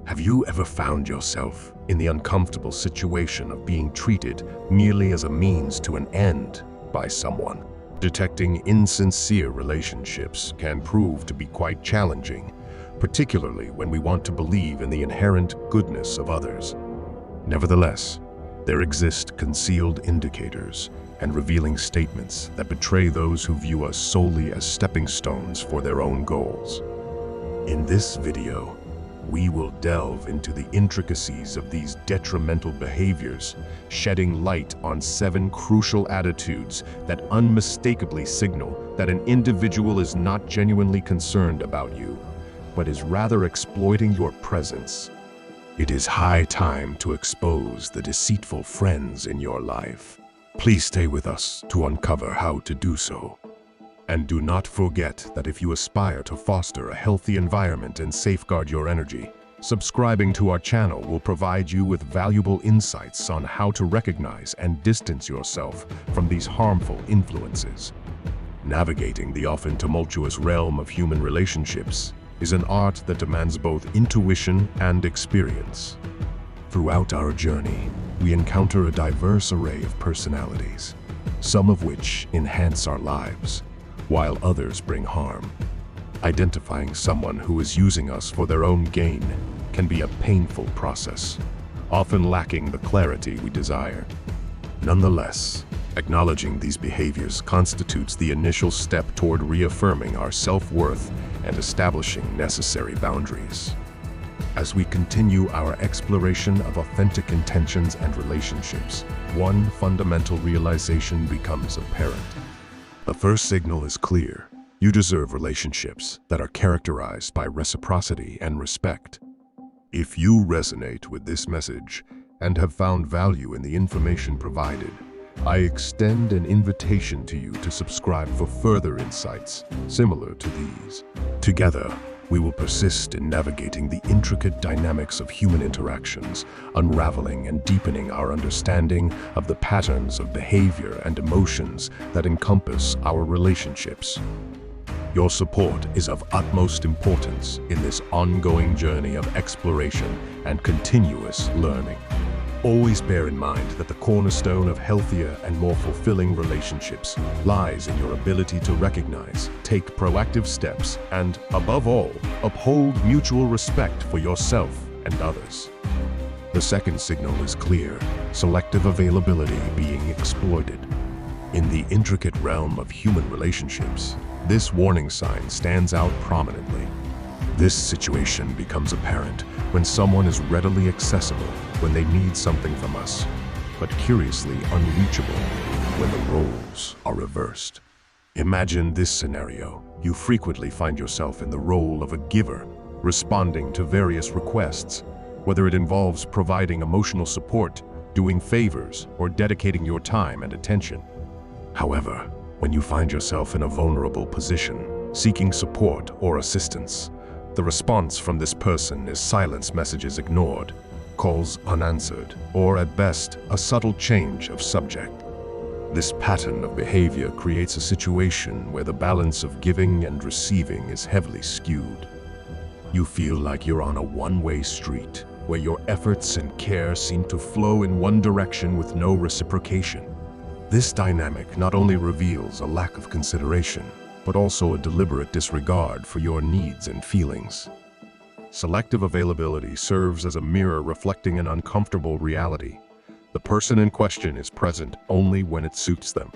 Have you ever found yourself in the uncomfortable situation of being treated merely as a means to an end by someone? Detecting insincere relationships can prove to be quite challenging, particularly when we want to believe in the inherent goodness of others. Nevertheless, there exist concealed indicators and revealing statements that betray those who view us solely as stepping stones for their own goals. In this video, we will delve into the intricacies of these detrimental behaviors, shedding light on 7 crucial attitudes that unmistakably signal that an individual is not genuinely concerned about you, but is rather exploiting your presence. It is high time to expose the deceitful friends in your life. Please stay with us to uncover how to do so. And do not forget that if you aspire to foster a healthy environment and safeguard your energy, subscribing to our channel will provide you with valuable insights on how to recognize and distance yourself from these harmful influences. Navigating the often tumultuous realm of human relationships is an art that demands both intuition and experience. Throughout our journey, we encounter a diverse array of personalities, some of which enhance our lives, while others bring harm. Identifying someone who is using us for their own gain can be a painful process, often lacking the clarity we desire. Nonetheless, acknowledging these behaviors constitutes the initial step toward reaffirming our self-worth and establishing necessary boundaries. As we continue our exploration of authentic intentions and relationships, one fundamental realization becomes apparent. The first signal is clear. You deserve relationships that are characterized by reciprocity and respect. If you resonate with this message and have found value in the information provided, I extend an invitation to you to subscribe for further insights similar to these. Together, we will persist in navigating the intricate dynamics of human interactions, unraveling and deepening our understanding of the patterns of behavior and emotions that encompass our relationships. Your support is of utmost importance in this ongoing journey of exploration and continuous learning. Always bear in mind that the cornerstone of healthier and more fulfilling relationships lies in your ability to recognize, take proactive steps, and, above all, uphold mutual respect for yourself and others. The second signal is clear: selective availability being exploited. In the intricate realm of human relationships, this warning sign stands out prominently. This situation becomes apparent when someone is readily accessible when they need something from us, but curiously unreachable when the roles are reversed. Imagine this scenario. You frequently find yourself in the role of a giver, responding to various requests, whether it involves providing emotional support, doing favors, or dedicating your time and attention. However, when you find yourself in a vulnerable position, seeking support or assistance, the response from this person is silence messages ignored, calls unanswered, or at best, a subtle change of subject. This pattern of behavior creates a situation where the balance of giving and receiving is heavily skewed. You feel like you're on a one-way street, where your efforts and care seem to flow in one direction with no reciprocation. This dynamic not only reveals a lack of consideration, but also a deliberate disregard for your needs and feelings. Selective availability serves as a mirror reflecting an uncomfortable reality. The person in question is present only when it suits them.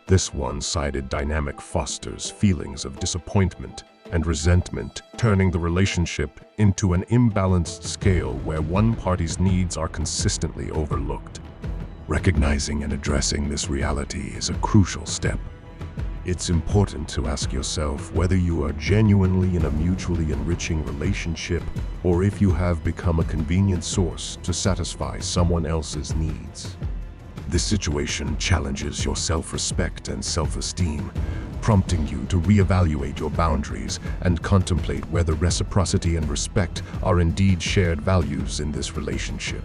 This one-sided dynamic fosters feelings of disappointment and resentment, turning the relationship into an imbalanced scale where one party's needs are consistently overlooked. Recognizing and addressing this reality is a crucial step. It's important to ask yourself whether you are genuinely in a mutually enriching relationship or if you have become a convenient source to satisfy someone else's needs. This situation challenges your self-respect and self-esteem, prompting you to reevaluate your boundaries and contemplate whether reciprocity and respect are indeed shared values in this relationship.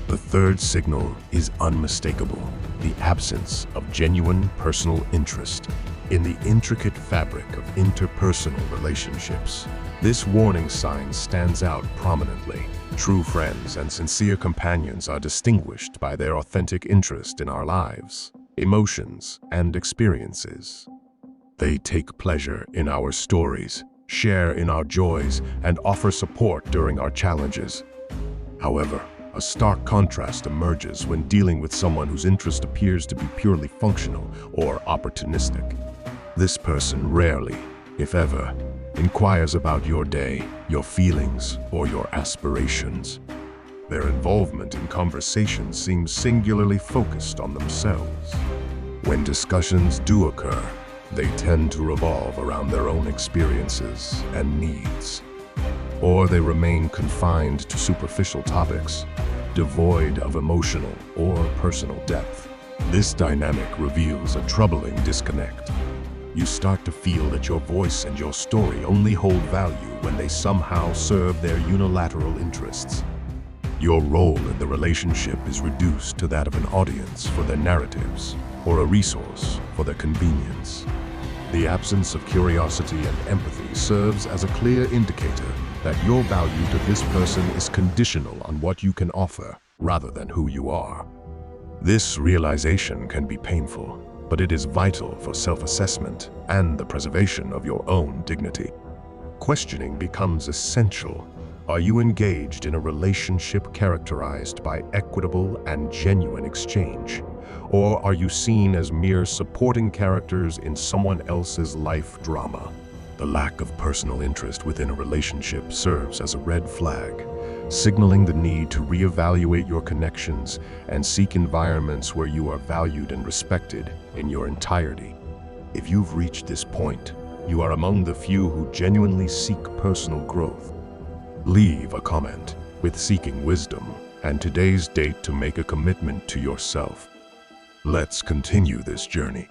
The third signal is unmistakable: the absence of genuine personal interest. In the intricate fabric of interpersonal relationships, This warning sign stands out prominently. True friends and sincere companions are distinguished by their authentic interest in our lives, emotions, and experiences. They take pleasure in our stories, share in our joys, and offer support during our challenges. However, a stark contrast emerges when dealing with someone whose interest appears to be purely functional or opportunistic. This person rarely, if ever, inquires about your day, your feelings, or your aspirations. Their involvement in conversation seems singularly focused on themselves. When discussions do occur, they tend to revolve around their own experiences and needs. Or they remain confined to superficial topics, devoid of emotional or personal depth. This dynamic reveals a troubling disconnect. You start to feel that your voice and your story only hold value when they somehow serve their unilateral interests. Your role in the relationship is reduced to that of an audience for their narratives, or a resource for their convenience. The absence of curiosity and empathy serves as a clear indicator that your value to this person is conditional on what you can offer, rather than who you are. This realization can be painful, but it is vital for self-assessment and the preservation of your own dignity. Questioning becomes essential. Are you engaged in a relationship characterized by equitable and genuine exchange? Or are you seen as mere supporting characters in someone else's life drama? The lack of personal interest within a relationship serves as a red flag, signaling the need to reevaluate your connections and seek environments where you are valued and respected in your entirety. If you've reached this point, you are among the few who genuinely seek personal growth. Leave a comment with seeking wisdom and today's date to make a commitment to yourself. Let's continue this journey.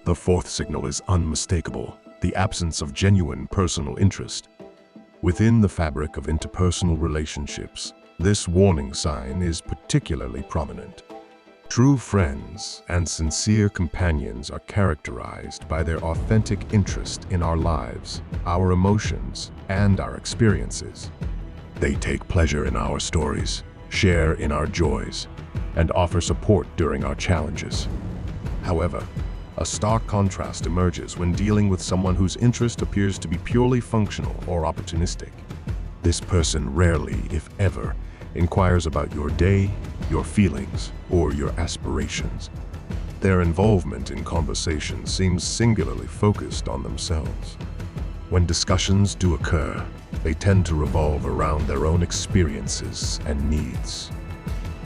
The fourth signal is unmistakable: the absence of genuine personal interest. Within the fabric of interpersonal relationships, this warning sign is particularly prominent. True friends and sincere companions are characterized by their authentic interest in our lives, our emotions, and our experiences. They take pleasure in our stories, share in our joys, and offer support during our challenges. However, a stark contrast emerges when dealing with someone whose interest appears to be purely functional or opportunistic. This person rarely, if ever, inquires about your day, your feelings, or your aspirations. Their involvement in conversation seems singularly focused on themselves. When discussions do occur, they tend to revolve around their own experiences and needs.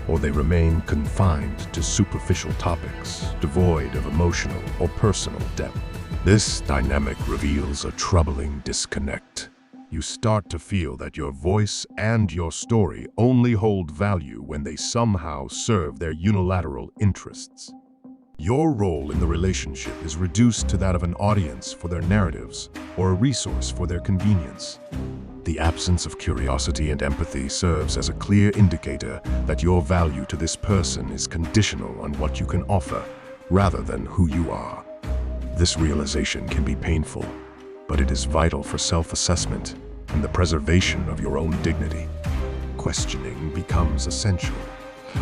Or they remain confined to superficial topics, devoid of emotional or personal depth. This dynamic reveals a troubling disconnect. You start to feel that your voice and your story only hold value when they somehow serve their unilateral interests. Your role in the relationship is reduced to that of an audience for their narratives or a resource for their convenience. The absence of curiosity and empathy serves as a clear indicator that your value to this person is conditional on what you can offer, rather than who you are. This realization can be painful, but it is vital for self-assessment and the preservation of your own dignity. Questioning becomes essential.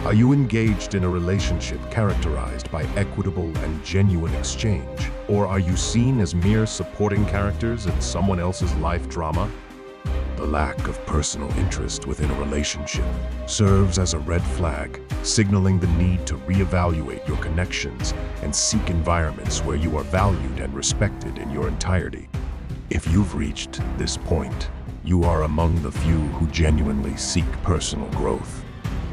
Are you engaged in a relationship characterized by equitable and genuine exchange? Or are you seen as mere supporting characters in someone else's life drama? The lack of personal interest within a relationship serves as a red flag, signaling the need to reevaluate your connections and seek environments where you are valued and respected in your entirety. If you've reached this point, you are among the few who genuinely seek personal growth.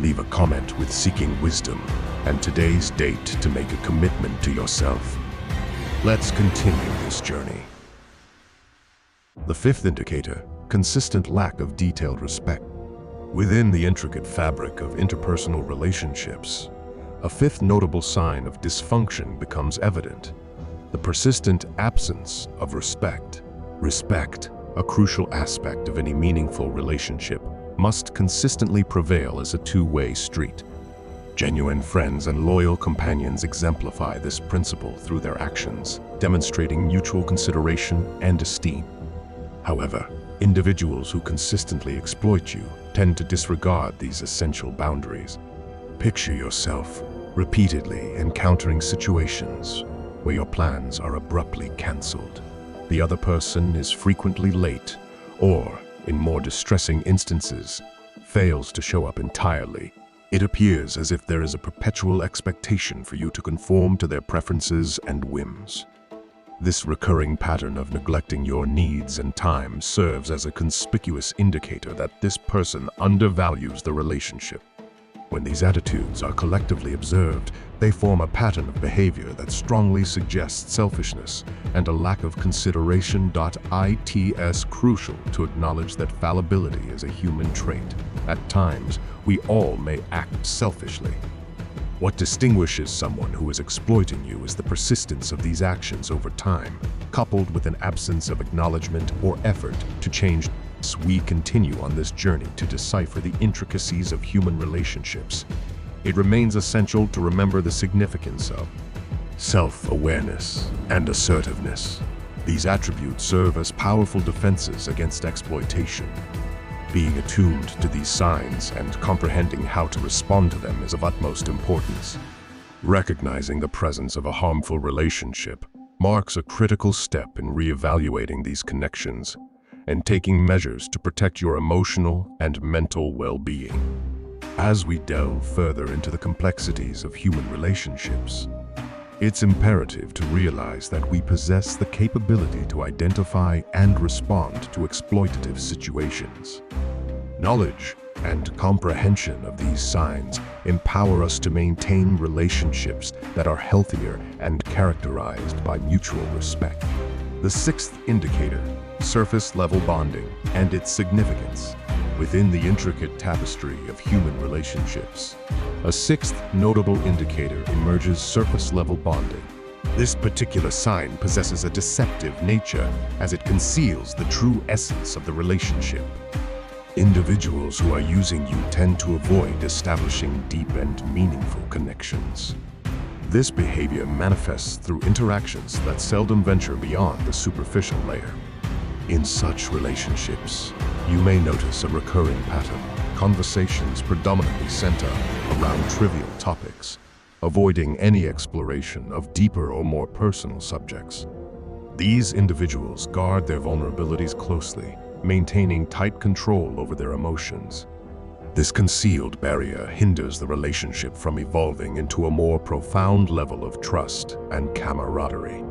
Leave a comment with seeking wisdom and today's date to make a commitment to yourself. Let's continue this journey. The fifth indicator: consistent lack of detailed respect. Within the intricate fabric of interpersonal relationships, a fifth notable sign of dysfunction becomes evident: the persistent absence of respect. Respect, a crucial aspect of any meaningful relationship, must consistently prevail as a two-way street. Genuine friends and loyal companions exemplify this principle through their actions, demonstrating mutual consideration and esteem. However, Individuals who consistently exploit you tend to disregard these essential boundaries. Picture yourself repeatedly encountering situations where your plans are abruptly cancelled. The other person is frequently late or, in more distressing instances, fails to show up entirely. It appears as if there is a perpetual expectation for you to conform to their preferences and whims. This recurring pattern of neglecting your needs and time serves as a conspicuous indicator that this person undervalues the relationship. When these attitudes are collectively observed, they form a pattern of behavior that strongly suggests selfishness and a lack of consideration. It's crucial to acknowledge that fallibility is a human trait. At times, we all may act selfishly. What distinguishes someone who is exploiting you is the persistence of these actions over time, coupled with an absence of acknowledgement or effort to change. We continue on this journey to decipher the intricacies of human relationships. It remains essential to remember the significance of self-awareness and assertiveness. These attributes serve as powerful defenses against exploitation. Being attuned to these signs and comprehending how to respond to them is of utmost importance. Recognizing the presence of a harmful relationship marks a critical step in reevaluating these connections and taking measures to protect your emotional and mental well-being. As we delve further into the complexities of human relationships, it's imperative to realize that we possess the capability to identify and respond to exploitative situations. Knowledge and comprehension of these signs empower us to maintain relationships that are healthier and characterized by mutual respect. The sixth indicator, surface-level bonding and its significance. Within the intricate tapestry of human relationships, a sixth notable indicator emerges: surface-level bonding. This particular sign possesses a deceptive nature as it conceals the true essence of the relationship. Individuals who are using you tend to avoid establishing deep and meaningful connections. This behavior manifests through interactions that seldom venture beyond the superficial layer. In such relationships, you may notice a recurring pattern. Conversations predominantly center around trivial topics, avoiding any exploration of deeper or more personal subjects. These individuals guard their vulnerabilities closely, maintaining tight control over their emotions. This concealed barrier hinders the relationship from evolving into a more profound level of trust and camaraderie.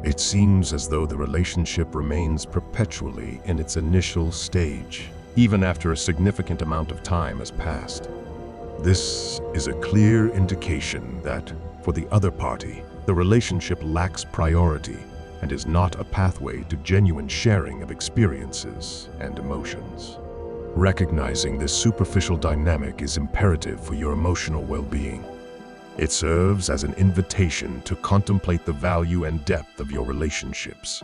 It seems as though the relationship remains perpetually in its initial stage, even after a significant amount of time has passed. This is a clear indication that, for the other party, the relationship lacks priority and is not a pathway to genuine sharing of experiences and emotions. Recognizing this superficial dynamic is imperative for your emotional well-being. It serves as an invitation to contemplate the value and depth of your relationships.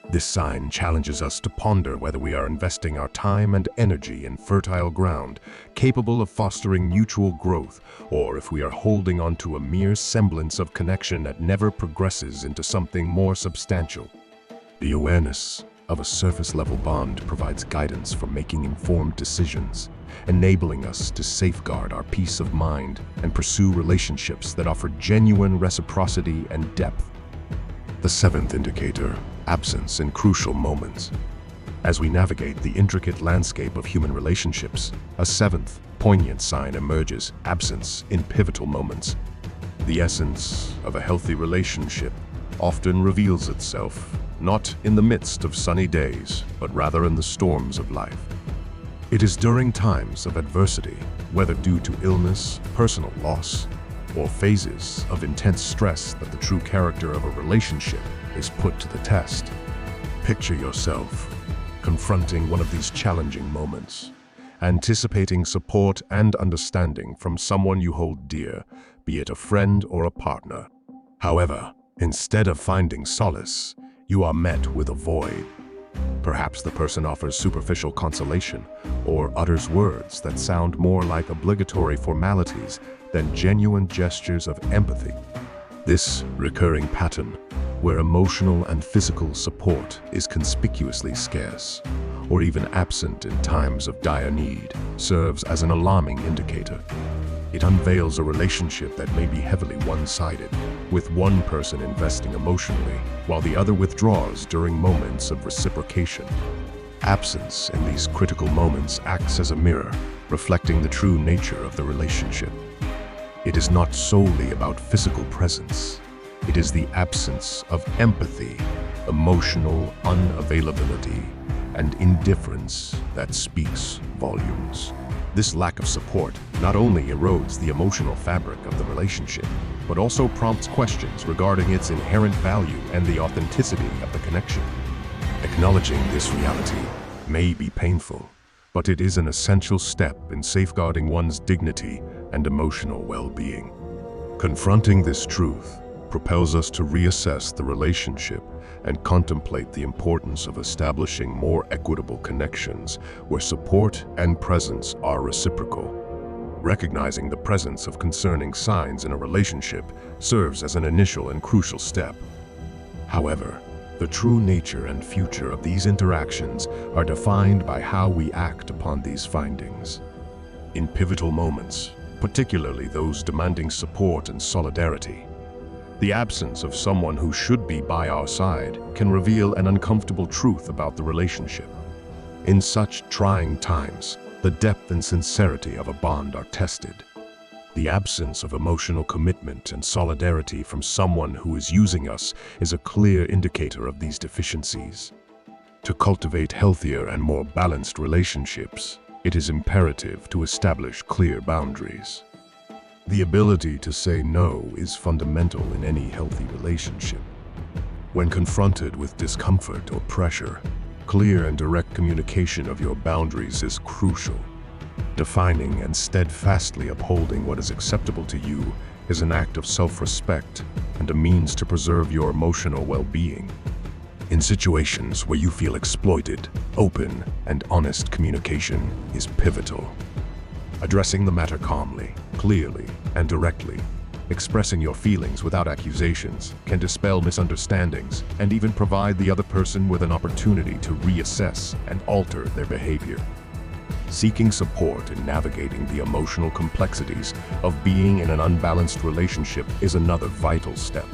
This sign challenges us to ponder whether we are investing our time and energy in fertile ground, capable of fostering mutual growth, or if we are holding on to a mere semblance of connection that never progresses into something more substantial. The awareness of a surface-level bond provides guidance for making informed decisions, enabling us to safeguard our peace of mind and pursue relationships that offer genuine reciprocity and depth. The seventh indicator, absence in crucial moments. As we navigate the intricate landscape of human relationships, a seventh, poignant sign emerges: absence in pivotal moments. The essence of a healthy relationship often reveals itself not in the midst of sunny days, but rather in the storms of life. It is during times of adversity, whether due to illness, personal loss, or phases of intense stress, that the true character of a relationship is put to the test. Picture yourself confronting one of these challenging moments, anticipating support and understanding from someone you hold dear, be it a friend or a partner. However, instead of finding solace, you are met with a void. Perhaps the person offers superficial consolation or utters words that sound more like obligatory formalities than genuine gestures of empathy. This recurring pattern, where emotional and physical support is conspicuously scarce, or even absent in times of dire need, serves as an alarming indicator. It unveils a relationship that may be heavily one-sided, with one person investing emotionally while the other withdraws during moments of reciprocation. Absence in these critical moments acts as a mirror, reflecting the true nature of the relationship. It is not solely about physical presence. It is the absence of empathy, emotional unavailability, and indifference that speaks volumes. This lack of support not only erodes the emotional fabric of the relationship, but also prompts questions regarding its inherent value and the authenticity of the connection. Acknowledging this reality may be painful, but it is an essential step in safeguarding one's dignity and emotional well-being. Confronting this truth propels us to reassess the relationship and contemplate the importance of establishing more equitable connections where support and presence are reciprocal. Recognizing the presence of concerning signs in a relationship serves as an initial and crucial step. However, the true nature and future of these interactions are defined by how we act upon these findings. In pivotal moments, particularly those demanding support and solidarity, the absence of someone who should be by our side can reveal an uncomfortable truth about the relationship. In such trying times, the depth and sincerity of a bond are tested. The absence of emotional commitment and solidarity from someone who is using us is a clear indicator of these deficiencies. To cultivate healthier and more balanced relationships, it is imperative to establish clear boundaries. The ability to say no is fundamental in any healthy relationship. When confronted with discomfort or pressure, clear and direct communication of your boundaries is crucial. Defining and steadfastly upholding what is acceptable to you is an act of self-respect and a means to preserve your emotional well-being. In situations where you feel exploited, open and honest communication is pivotal. Addressing the matter calmly, clearly, and directly, expressing your feelings without accusations can dispel misunderstandings and even provide the other person with an opportunity to reassess and alter their behavior. Seeking support in navigating the emotional complexities of being in an unbalanced relationship is another vital step.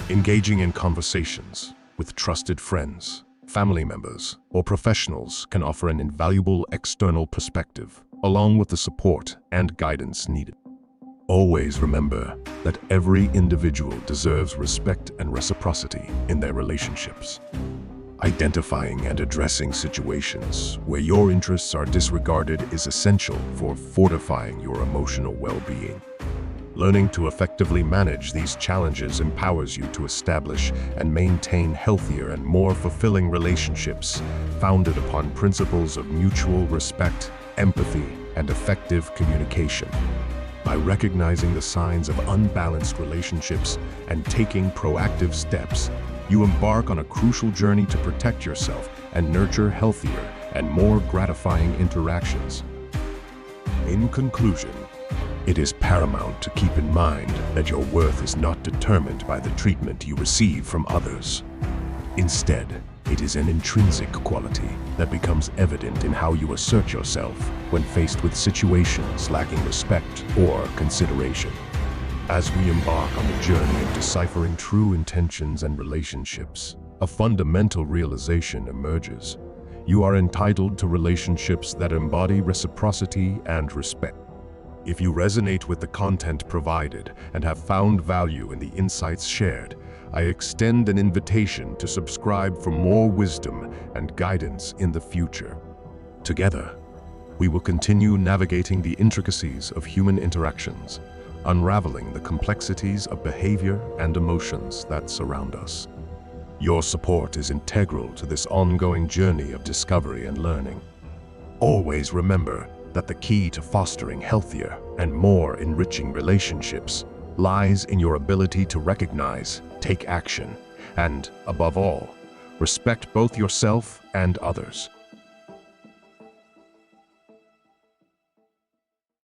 Engaging in conversations with trusted friends, family members, or professionals can offer an invaluable external perspective, along with the support and guidance needed. Always remember that every individual deserves respect and reciprocity in their relationships. Identifying and addressing situations where your interests are disregarded is essential for fortifying your emotional well-being. Learning to effectively manage these challenges empowers you to establish and maintain healthier and more fulfilling relationships founded upon principles of mutual respect, empathy, and effective communication. By recognizing the signs of unbalanced relationships and taking proactive steps, you embark on a crucial journey to protect yourself and nurture healthier and more gratifying interactions. In conclusion, it is paramount to keep in mind that your worth is not determined by the treatment you receive from others. Instead, it is an intrinsic quality that becomes evident in how you assert yourself when faced with situations lacking respect or consideration. As we embark on the journey of deciphering true intentions and relationships, a fundamental realization emerges. You are entitled to relationships that embody reciprocity and respect. If you resonate with the content provided and have found value in the insights shared, I extend an invitation to subscribe for more wisdom and guidance in the future. Together, we will continue navigating the intricacies of human interactions, unraveling the complexities of behavior and emotions that surround us. Your support is integral to this ongoing journey of discovery and learning. Always remember that the key to fostering healthier and more enriching relationships lies in your ability to recognize, take action, and, above all, respect both yourself and others.